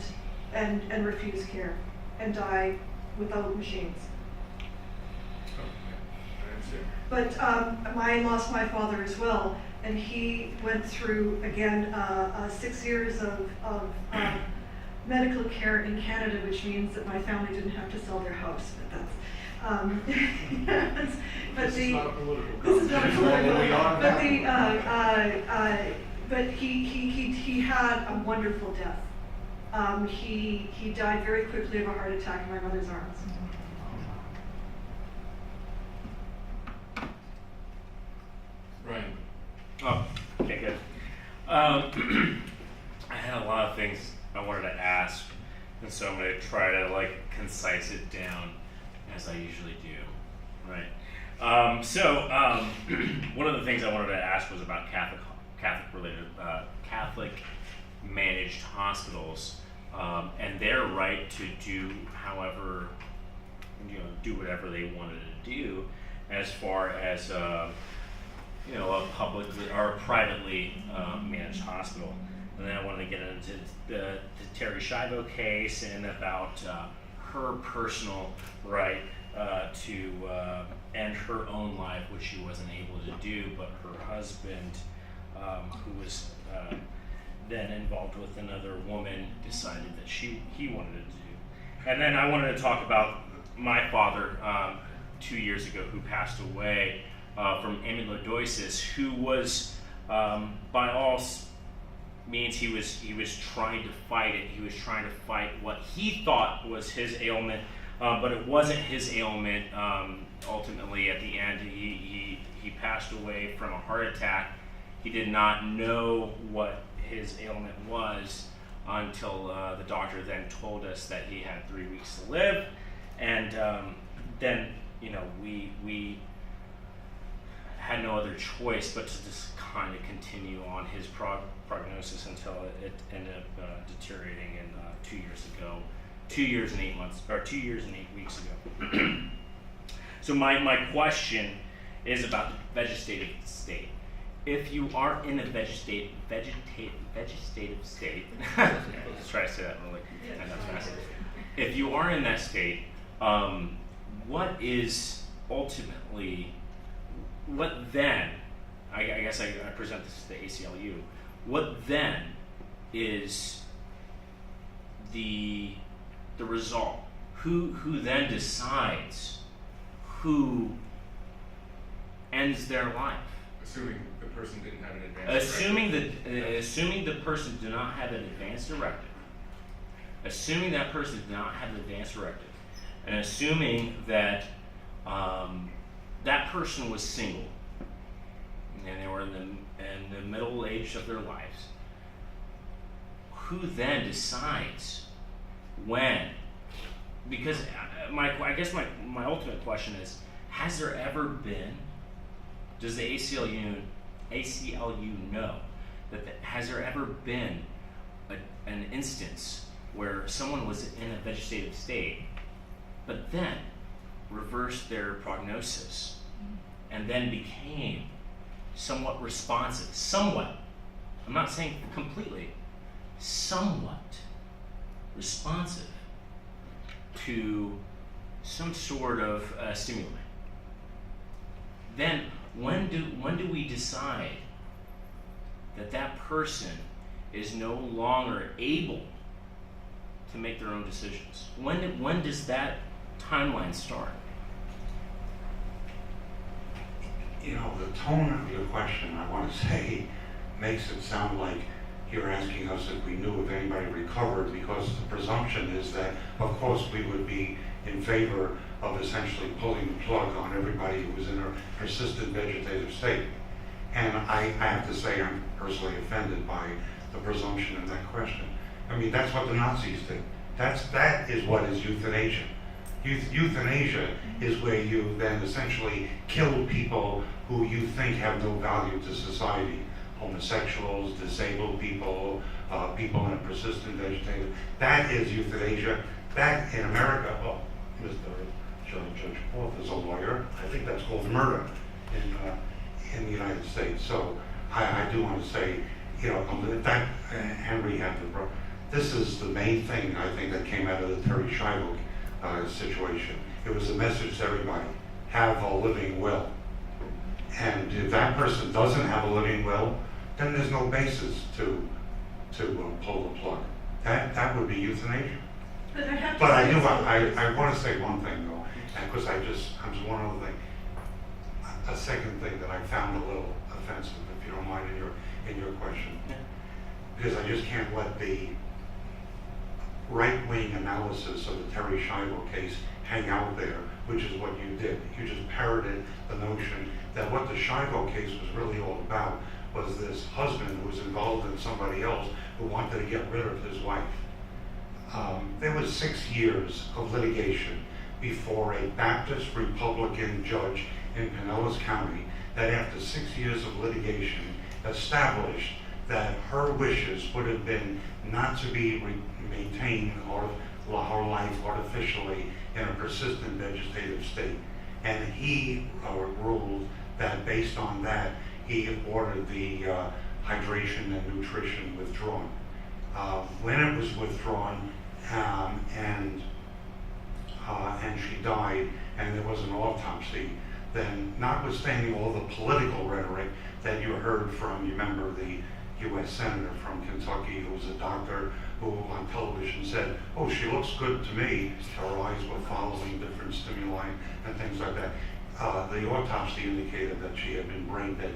refuse care and die without machines. But I lost my father as well, and he went through, again, 6 years of medical care in Canada, which means that my family didn't have to sell their house, but that's This is not a political this is not conversation. political, but he had a wonderful death. He died very quickly of a heart attack in my mother's arms. Right. Oh, okay, good. I had a lot of things I wanted to ask, and so I'm going to try to concise it down as I usually do. Right. One of the things I wanted to ask was about Catholic managed hospitals and their right to do do whatever they wanted to do as far as a publicly or privately managed hospital. and then I wanted to get into the Terry Schiavo case and about her personal right to end her own life, which she wasn't able to do, but her husband, who was then involved with another woman, decided that he wanted to do. And then I wanted to talk about my father 2 years ago, who passed away from amyloidosis, who was by all means he was trying to fight it. He was trying to fight what he thought was his ailment, but it wasn't his ailment. Ultimately, at the end, he passed away from a heart attack. He did not know what his ailment was until the doctor then told us that he had 3 weeks to live, and then we had no other choice but to just kind of continue on his prognosis until it ended up deteriorating in 2 years ago, 2 years and 8 months, or 2 years and 8 weeks ago. So my question is about the vegetative state. If you are in a vegetative state, let's try to say that really fast. If you are in that state, what then, I guess I present this to the ACLU, what then is the result? Who then decides who ends their life? Assuming the person didn't have an advance Assuming the person did not have an advance directive. Assuming that person did not have an advance directive. And assuming that that person was single and they were in the middle age of their lives, who then decides when? Because I guess my ultimate question is, has there ever been, does the ACLU know that has there ever been an instance where someone was in a vegetative state but then reversed their prognosis and then became somewhat responsive, I'm not saying completely, somewhat responsive to some sort of stimulant? Then when do we decide that person is no longer able to make their own decisions? When does that timeline start? The tone of your question, I want to say, makes it sound like you're asking us if we knew if anybody recovered, because the presumption is that, of course, we would be in favor of essentially pulling the plug on everybody who was in a persistent vegetative state. And I have to say I'm personally offended by the presumption in that question. I mean, that's what the Nazis did. That is what is euthanasia. Euthanasia is where you then essentially kill people who you think have no value to society. Homosexuals, disabled people, people in a persistent vegetative. That is euthanasia. That in America, Judge Wolf is a lawyer. I think that's called murder in the United States. So I do want to say, that Henry had this is the main thing I think that came out of the Terry Schiavo situation. It was a message to everybody: have a living will. And if that person doesn't have a living will, then there's no basis to pull the plug. That would be euthanasia. But I want to say one thing though, because I'm one other thing. A second thing that I found a little offensive, if you don't mind, in your question, because I just can't let the right-wing analysis of the Terry Schiavo case hang out there, which is what you did. You just parroted the notion that what the Schiavo case was really all about was this husband who was involved in somebody else who wanted to get rid of his wife. There was 6 years of litigation before a Baptist Republican judge in Pinellas County that after 6 years of litigation established that her wishes would have been not to be maintained her life artificially in a persistent vegetative state. And he ruled that based on that, he ordered the hydration and nutrition withdrawn. When it was withdrawn, and she died, and there was an autopsy, then notwithstanding all the political rhetoric that you heard from, you remember the U.S. Senator from Kentucky who was a doctor who on television said, oh, she looks good to me. Her eyes were following different stimuli and things like that. The autopsy indicated that she had been brain dead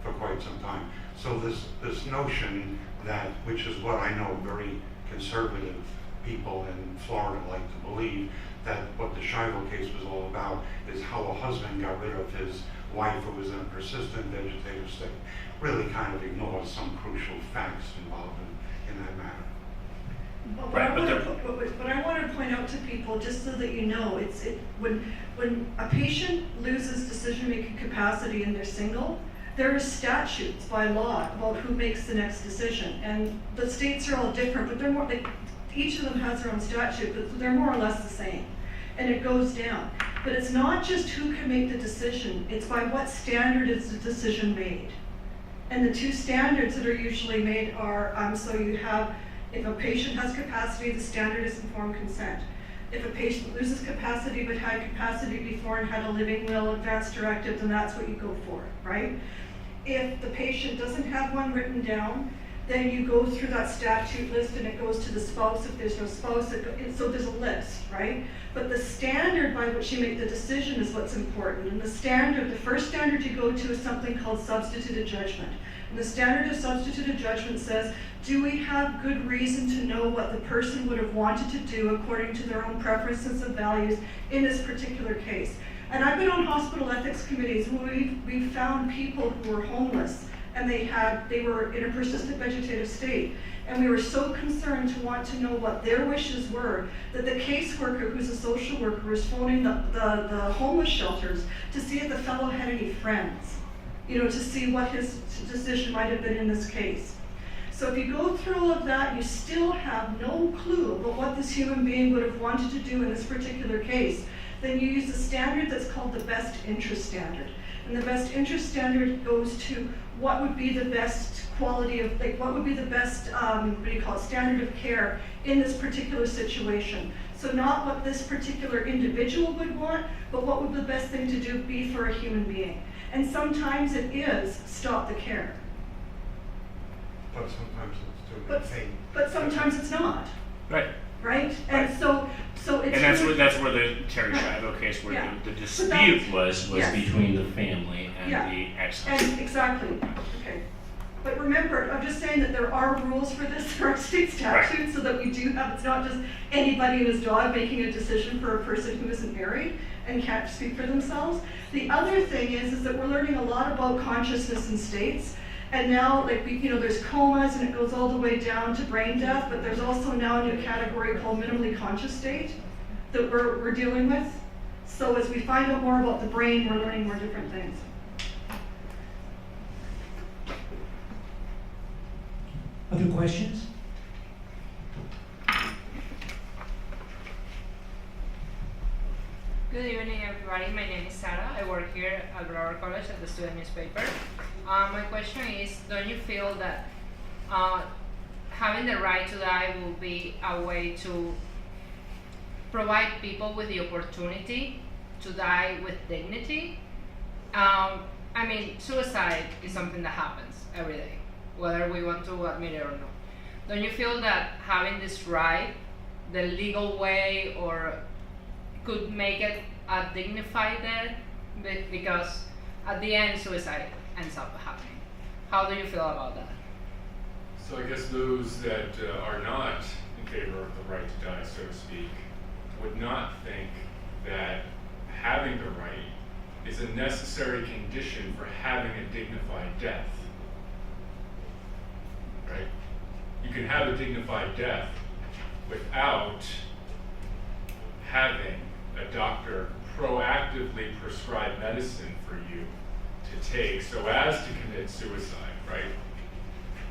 for quite some time. So this notion that, which is what I know very conservative people in Florida like to believe, that what the Shiloh case was all about is how a husband got rid of his wife who was in a persistent vegetative state, really kind of ignores some crucial facts involved in that matter. But I want to point out to people, just so that you know, when a patient loses decision-making capacity and they're single, there are statutes by law about who makes the next decision, and the states are all different, but they're more like, each of them has their own statute, but they're more or less the same, and it goes down. But it's not just who can make the decision, it's by what standard is the decision made. And the two standards that are usually made are, so you have, if a patient has capacity, the standard is informed consent. If a patient loses capacity but had capacity before and had a living will, advance directive, then that's what you go for, right? If the patient doesn't have one written down, then you go through that statute list and it goes to the spouse. If there's no spouse, so there's a list, right? But the standard by which you make the decision is what's important. And the first standard you go to is something called substituted judgment. And the standard of substituted judgment says, do we have good reason to know what the person would have wanted to do according to their own preferences and values in this particular case? And I've been on hospital ethics committees where we've found people who were homeless and they were in a persistent vegetative state. And we were so concerned to want to know what their wishes were that the caseworker, who's a social worker, was phoning the homeless shelters to see if the fellow had any friends, to see what his decision might have been in this case. So if you go through all of that, you still have no clue about what this human being would have wanted to do in this particular case, then you use a standard that's called the best interest standard. And the best interest standard goes to what would be the best quality of, what would be the best, standard of care in this particular situation. So not what this particular individual would want, but what would the best thing to do be for a human being. And sometimes it is stop the care. But sometimes it's to maintain. But sometimes it's not. Right. Right? And Right. so it's And that's really, where the Terry Right. Shiloh case, where Yeah. the But dispute was yes. between the family and Yeah. the ex-husband. and exactly, okay. But remember, I'm just saying that there are rules for this, there are state statutes, so that we do have, it's not just anybody and his dog making a decision for a person who isn't married and can't speak for themselves. The other thing is that we're learning a lot about consciousness in states. And now, there's comas and it goes all the way down to brain death, but there's also now a new category called minimally conscious state that we're dealing with. So as we find out more about the brain, we're learning more different things. Other questions? Good evening, everybody. My name is Sarah. I work here at Broward College at the student newspaper. My question is, don't you feel that having the right to die will be a way to provide people with the opportunity to die with dignity? Suicide is something that happens every day, whether we want to admit it or not. Don't you feel that having this right, the legal way, or could make it a dignified death? Because at the end, suicide ends up happening. How do you feel about that? So I guess those that are not in favor of the right to die, so to speak, would not think that having the right is a necessary condition for having a dignified death. Right? You can have a dignified death without having a doctor proactively prescribe medicine for you to take so as to commit suicide, right?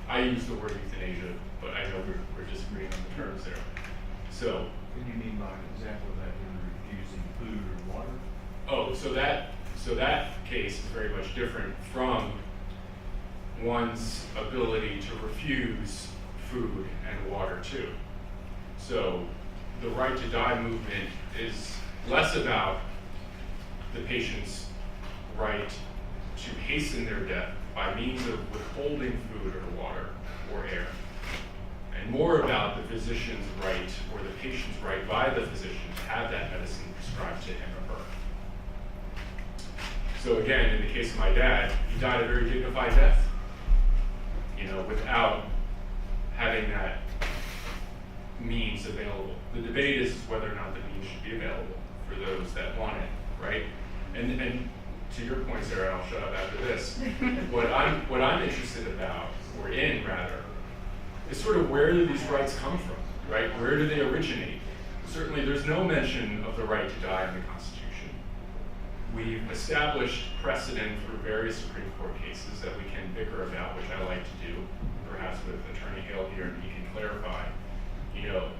I use the word euthanasia, but I know we're disagreeing on the terms there. So, What do you mean by an example of that, in refusing food or water? so that case is very much different from one's ability to refuse food and water too. So the right to die movement is less about the patient's right to hasten their death by means of withholding food or water or air, and more about the physician's right or the patient's right by the physician to have that medicine prescribed to him or her. So again, in the case of my dad, he died a very dignified death, without having that means available. The debate is whether or not the means should be available for those that want it, right? And to your point, Sarah, and I'll shut up after this, what I'm interested about, or in rather, is sort of where do these rights come from, right? Where do they originate? Certainly there's no mention of the right to die in the Constitution. We've established precedent through various Supreme Court cases that we can bicker about, which I like to do, perhaps with Attorney Hale here, and he can clarify,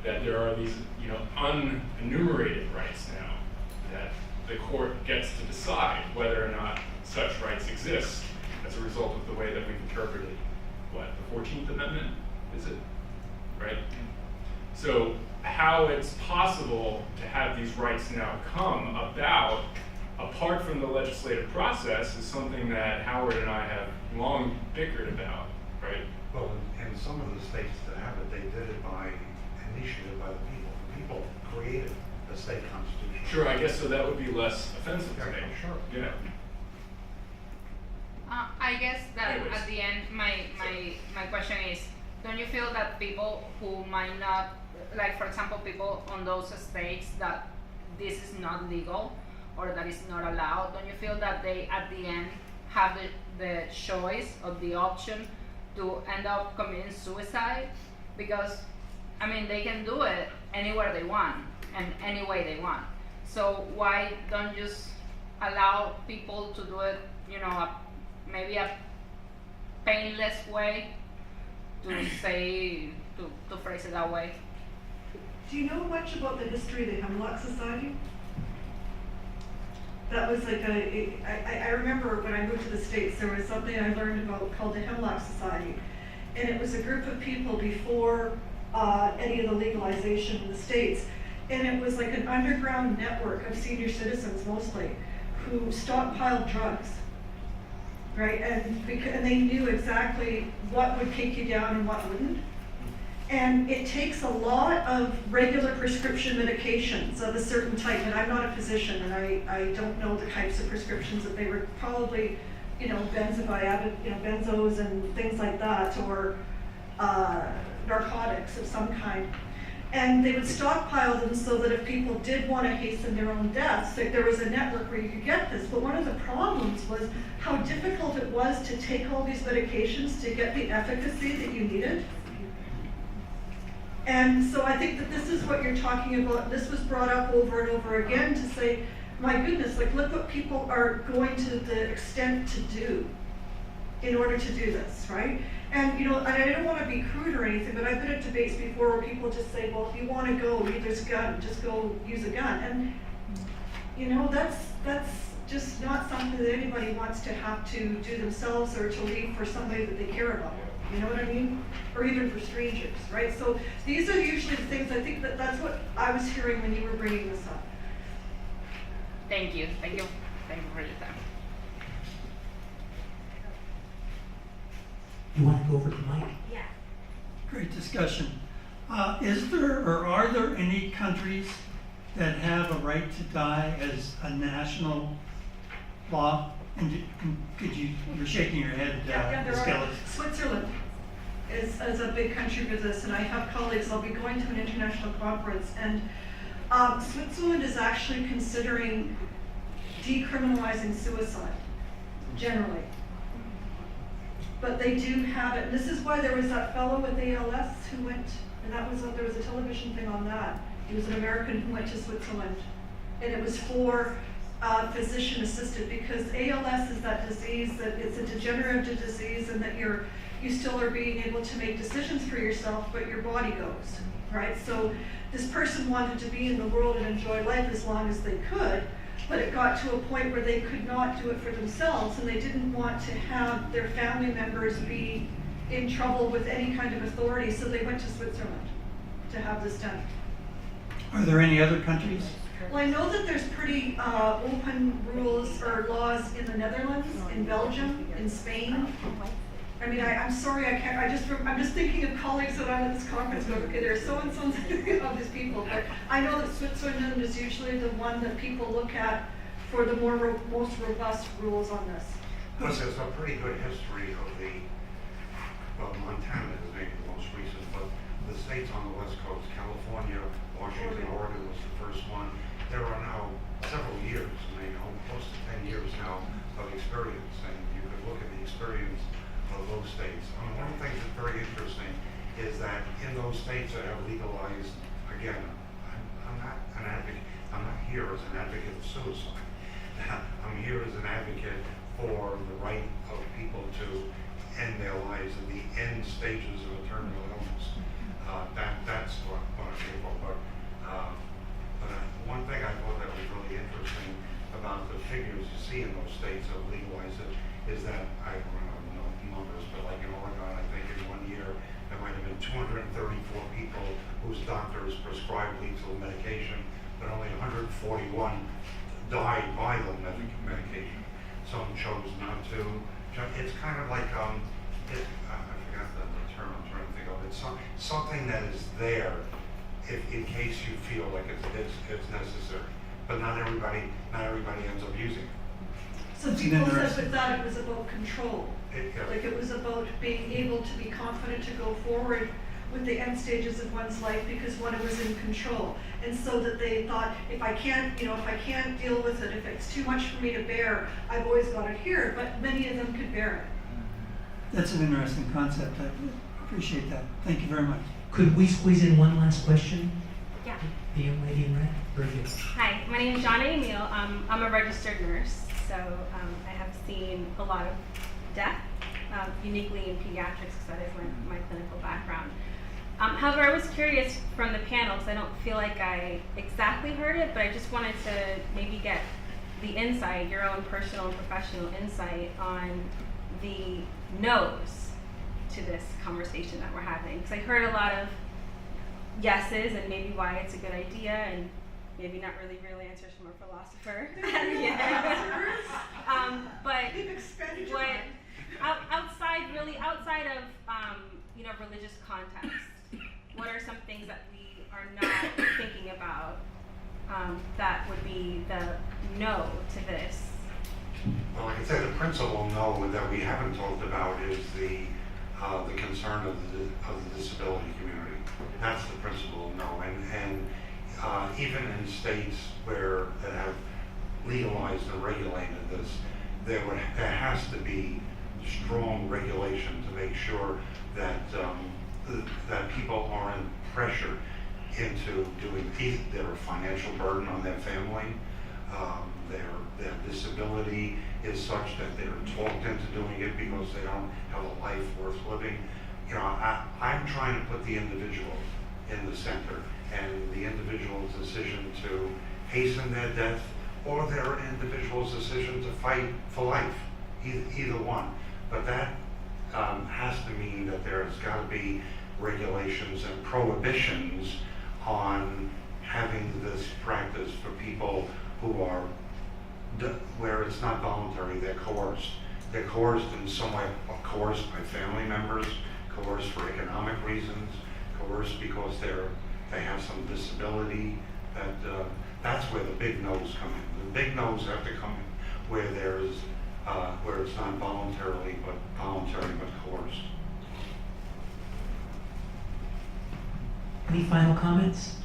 that there are these, unenumerated rights now that the court gets to decide whether or not such rights exist as a result of the way that we've interpreted, the 14th Amendment, is it? Right? So how it's possible to have these rights now come about, apart from the legislative process, is something that Howard and I have long bickered about, right? Well, in some of the states that have it, they did it by initiative by the people. The people created the state constitution. Sure, I guess so that would be less offensive to me. Sure. Yeah. I guess that Anyways. at the end, my question is, don't you feel that people who might not, like for example, people on those states that this is not legal or that is not allowed, don't you feel that they at the end have the choice or the option to end up committing suicide? Because, they can do it anywhere they want and any way they want. So why don't just allow people to do it, maybe a painless way to say, to phrase it that way? Do you know much about the history of the Hemlock Society? That was like I remember when I moved to the States, there was something I learned about called the Hemlock Society. And it was a group of people before any of the legalization in the States. And it was like an underground network of senior citizens mostly who stockpiled drugs, right? And they knew exactly what would kick you down and what wouldn't. And it takes a lot of regular prescription medications of a certain type, and I'm not a physician, and I don't know the types of prescriptions that they were probably, benzos and things like that, or narcotics of some kind. And they would stockpile them so that if people did want to hasten their own deaths, like there was a network where you could get this. But one of the problems was how difficult it was to take all these medications to get the efficacy that you needed. And so I think that this is what you're talking about. This was brought up over and over again to say, my goodness, look what people are going to the extent to do in order to do this, right? And and I don't want to be crude or anything, but I've been at debates before where people just say, well, if you want to go, there's a gun, just go use a gun. And that's just not something that anybody wants to have to do themselves or to leave for somebody that they care about. You know what I mean? Or even for strangers, right? So these are usually the things, I think that's what I was hearing when you were bringing this up. Thank you for your time. You want to go over to Mike? Yeah. Great discussion. Is there or are there any countries that have a right to die as a national law? And you're shaking your head, Ms. Kelly. Switzerland is a big country for this, and I have colleagues, I'll be going to an international conference, and Switzerland is actually considering decriminalizing suicide, generally. But they do have it. This is why there was that fellow with ALS who went, and there was a television thing on that. He was an American who went to Switzerland, and it was for physician assisted, because ALS is that disease that it's a degenerative disease, and that you still are being able to make decisions for yourself, but your body goes, right? So this person wanted to be in the world and enjoy life as long as they could, but it got to a point where they could not do it for themselves, and they didn't want to have their family members be in trouble with any kind of authority, so they went to Switzerland to have this done. Are there any other countries? Well, I know that there's pretty open rules or laws in the Netherlands, in Belgium, in Spain. I mean, I'm sorry, I can't, I'm just thinking of colleagues that are at this conference, going, okay, there are so and so of these people, but I know that Switzerland is usually the one that people look at for the most robust rules on this. But there's a pretty good history of well, Montana is maybe the most recent, but the states on the West Coast, California, Washington, Oregon was the first one. There are now several years, maybe close to 10 years now, of experience, and you could look at the experience of those states. One of the things that's very interesting is that in those states that have legalized, again, I'm not an advocate, I'm not here as an advocate of suicide. I'm here as an advocate for the right of people to end their lives in the end stages of a terminal illness. That's what I'm here for. But one thing I thought that was really interesting about the figures you see in those states that legalize it is that, I don't know numbers, but like in Oregon, I think in 1 year, there might have been 234 people whose doctors prescribed lethal medication, but only 141 died by the medication. Some chose not to. It's kind of like, I forgot the term I'm trying to think of. It's something that is there in case you feel like it's necessary. But not everybody ends up using it. So people said with that it was about control. Like it was about being able to be confident to go forward with the end stages of one's life because one was in control. And so that they thought, if I can't deal with it, if it's too much for me to bear, I've always got it here. But many of them could bear it. That's an interesting concept. I appreciate that. Thank you very much. Could we squeeze in one last question? Yeah. The young lady in red? Very good. Hi, my name is Jonna Emil. I'm a registered nurse, so I have seen a lot of death, uniquely in pediatrics, because that is my clinical background. However, I was curious from the panel, because I don't feel like I exactly heard it, but I just wanted to maybe get the insight, your own personal and professional insight on the no's to this conversation that we're having. Because I heard a lot of yeses and maybe why it's a good idea, and maybe not really real answers from a philosopher. But what outside of religious context, what are some things that we are not thinking about that would be the no to this? Well, like I said, the principal no that we haven't talked about is the concern of the disability community. That's the principal no, and even in states that have legalized and regulated this, there has to be strong regulation to make sure that that people aren't pressured into doing their financial burden on their family. Their disability is such that they're talked into doing it because they don't have a life worth living. I'm trying to put the individual in the center, and the individual's decision to hasten their death or their individual's decision to fight for life, either one. But that has to mean that there's got to be regulations and prohibitions on having this practice for people who are where it's not voluntary, they're coerced. They're coerced in some way, coerced by family members, coerced for economic reasons, coerced because they have some disability. That's where the big no's come in. The big no's have to come in where where it's not voluntarily but voluntary but coerced. Any final comments?